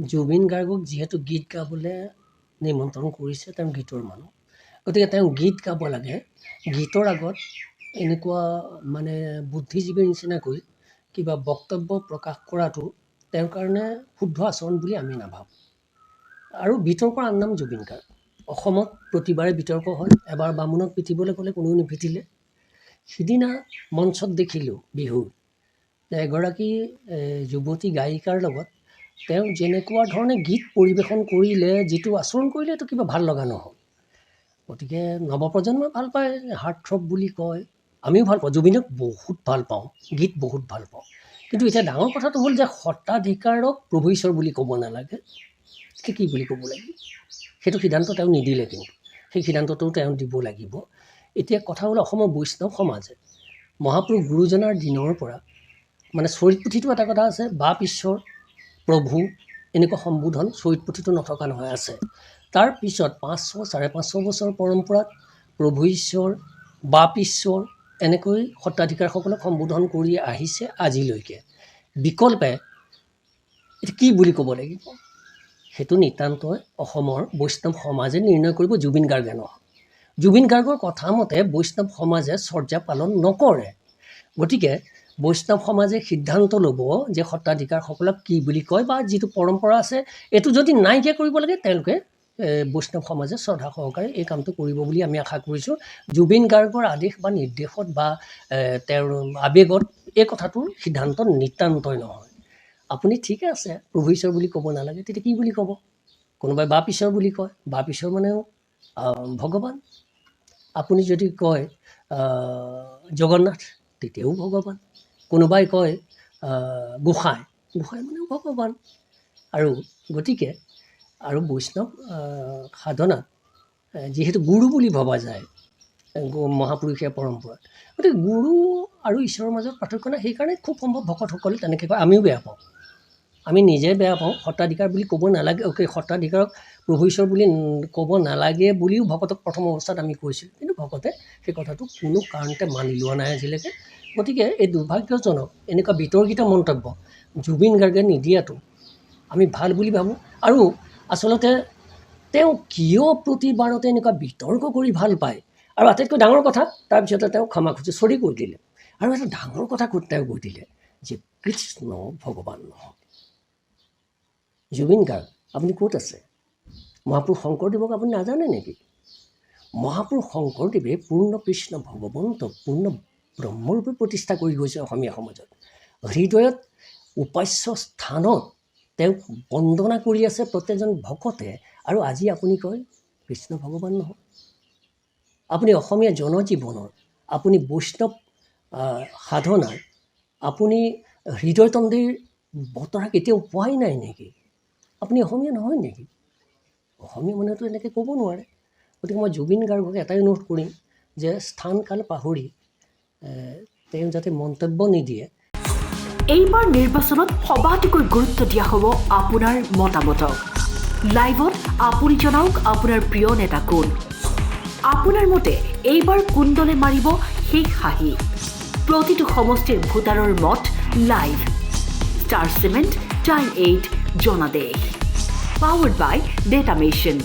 জুবিন গাৰ্গক যিহেতু গীত গাবলৈ নিমন্ত্ৰণ কৰিছে, তেওঁ গীতৰ মানুহ, গতিকে তেওঁ গীত গাব লাগে। গীতৰ আগত এনেকুৱা মানে বুদ্ধিজীৱীৰ নিচিনাকৈ কিবা বক্তব্য প্ৰকাশ কৰাটো তেওঁৰ কাৰণে শুদ্ধ আচৰণ বুলি আমি নাভাবোঁ। আৰু বিতৰ্কৰ আন নাম জুবিন গাৰ্গ। অসমত প্ৰতিবাৰে বিতৰ্ক হয়, এবাৰ বামুণক পিটিবলৈ গ'লে কোনেও নিপিটিলে। সিদিনা মঞ্চত দেখিলোঁ বিহুত এগৰাকী যুৱতী গায়িকাৰ লগত তেওঁ যেনেকুৱা ধৰণে গীত পৰিৱেশন কৰিলে, যিটো আচৰণ কৰিলে, এইটো কিবা ভাল লগা নহ'ল। গতিকে নৱপ্ৰজন্মই ভাল পায়, হাৰ্টথ্ৰব বুলি কয়, আমিও ভাল পাওঁ, জুবিনক বহুত ভাল পাওঁ, গীত বহুত ভাল পাওঁ। কিন্তু এতিয়া ডাঙৰ কথাটো হ'ল যে সত্ৰাধিকাৰক প্ৰভু ঈশ্বৰ বুলি ক'ব নালাগে, কি বুলি ক'ব লাগিব, সেইটো সিদ্ধান্ত তেওঁ নিদিলে। কিন্তু সেই সিদ্ধান্তটো তেওঁ দিব লাগিব। এতিয়া কথা হ'ল অসমৰ বৈষ্ণৱ সমাজে মহাপুৰুষ গুৰুজনাৰ দিনৰ পৰা মানে চৰিত পুথিটো এটা কথা আছে, বাপ ঈশ্বৰ প্ৰভু এনেকুৱা সম্বোধন চৰিত পুথিটো নথকা নহয়, আছে। তাৰপিছত 500 550 বছৰ পৰম্পৰাত প্ৰভু ঈশ্বৰ বাপ ঈশ্বৰ এনেকৈ সত্ৰাধিকাৰসকলক সম্বোধন কৰি আহিছে আজিলৈকে। বিকল্পে এতিয়া কি বুলি ক'ব লাগিব, সেইটো নিতান্তই অসমৰ বৈষ্ণৱ সমাজে নিৰ্ণয় কৰিব, জুবিন গাৰ্গে নহয়। জুবিন গাৰ্গৰ কথা মতে বৈষ্ণৱ সমাজে চৰ্যা পালন নকৰে। গতিকে বৈষ্ণৱ সমাজে সিদ্ধান্ত ল'ব যে সত্ৰাধিকাৰসকলক কি বুলি কয়, বা যিটো পৰম্পৰা আছে এইটো যদি নাইকিয়া কৰিব লাগে, তেওঁলোকে বৈষ্ণৱ সমাজে শ্ৰদ্ধা সহকাৰে এই কামটো কৰিব বুলি আমি আশা কৰিছোঁ। জুবিন গাৰ্গৰ আদেশ বা নিৰ্দেশত বা তেওঁৰ আৱেগত এই কথাটোৰ সিদ্ধান্ত নিতান্তই নহয়। আপুনি ঠিকে আছে, প্ৰভু ঈশ্বৰ বুলি ক'ব নালাগে, তেতিয়া কি বুলি ক'ব? কোনোবাই বাপ ঈশ্বৰ বুলি কয়, বাপ ঈশ্বৰ মানেও ভগৱান। আপুনি যদি কয় জগন্নাথ, তেতিয়াও ভগৱান। কোনোবাই কয় গোসাঁই, গোসাঁই মানেও ভগৱান। আৰু গতিকে আৰু বৈষ্ণৱ সাধনাত যিহেতু গুৰু বুলি ভবা যায় মহাপুৰুষীয়া পৰম্পৰাত, গতিকে গুৰু আৰু ঈশ্বৰৰ মাজত পাৰ্থক্য নাই। সেইকাৰণে খুব সম্ভৱ ভকতসকলে তেনেকৈ কয়, আমিও বেয়া পাওঁ, আমি নিজে বেয়া পাওঁ। সত্ৰাধিকাৰ বুলি ক'ব নালাগে, সত্ৰাধিকাৰক প্ৰভু ঈশ্বৰ বুলি ক'ব নালাগে বুলিও ভকতক প্ৰথম অৱস্থাত আমি কৈছিলোঁ, কিন্তু ভকতে সেই কথাটো কোনো কাৰণতে মানি লোৱা নাই আজিলৈকে। গতিকে এই দুৰ্ভাগ্যজনক এনেকুৱা বিতৰ্কিত মন্তব্য জুবিন গাৰ্গে নিদিয়াটো আমি ভাল বুলি ভাবোঁ। আৰু আচলতে তেওঁ কিয় প্ৰতিবাৰতে এনেকুৱা বিতৰ্ক কৰি ভাল পায়, আৰু আটাইতকৈ ডাঙৰ কথা, তাৰপিছতে তেওঁ ক্ষমা খুজি চৰি কৈ দিলে। আৰু এটা ডাঙৰ কথা তেওঁ কৈ দিলে যে কৃষ্ণ ভগৱান নহয়। জুবিন গাৰ্গ আপুনি ক'ত আছে? মহাপুৰুষ শংকৰদেৱক আপুনি নাজানে নেকি? মহাপুৰুষ শংকৰদেৱে পূৰ্ণ কৃষ্ণ ভগৱন্ত, পূৰ্ণ ব্ৰহ্মৰূপে প্ৰতিষ্ঠা কৰি গৈছে অসমীয়া সমাজত। হৃদয়ত উপাস্য স্থানত তেওঁক বন্দনা কৰি আছে প্ৰত্যেকজন ভকতে, আৰু আজি আপুনি কয় কৃষ্ণ ভগৱান নহয়। আপুনি অসমীয়া জনজীৱনৰ, আপুনি বৈষ্ণৱ সাধনাৰ আপুনি হৃদয়তন্দিৰ বতৰা কেতিয়াও পোৱাই নাই নেকি? আপুনি অসমীয়া নহয় নেকি? অসমীয়া মানুহেতো এনেকৈ ক'ব নোৱাৰে। গতিকে মই জুবিন গাৰ্গক এটাই অনুৰোধ কৰিম যে স্থান কাল পাহৰি তেওঁ যাতে মন্তব্য নিদিয়ে। এইবাৰ নিৰ্বাচনত সবাতোকৈ গুৰুত্ব দিয়া হ'ব আপোনাৰ মতামতক। লাইভত আপুনি জনাওক আপোনাৰ প্ৰিয় নেতা কোন। আপোনাৰ মতে এইবাৰ কোন দলে মাৰিব সেই হাঁহি। প্ৰতিটো সমষ্টিৰ ভোটাৰৰ মত লাইভ। ষ্টাৰ চিমেণ্ট, টাইম 8 জনাদেশ। Powered by Data Mission.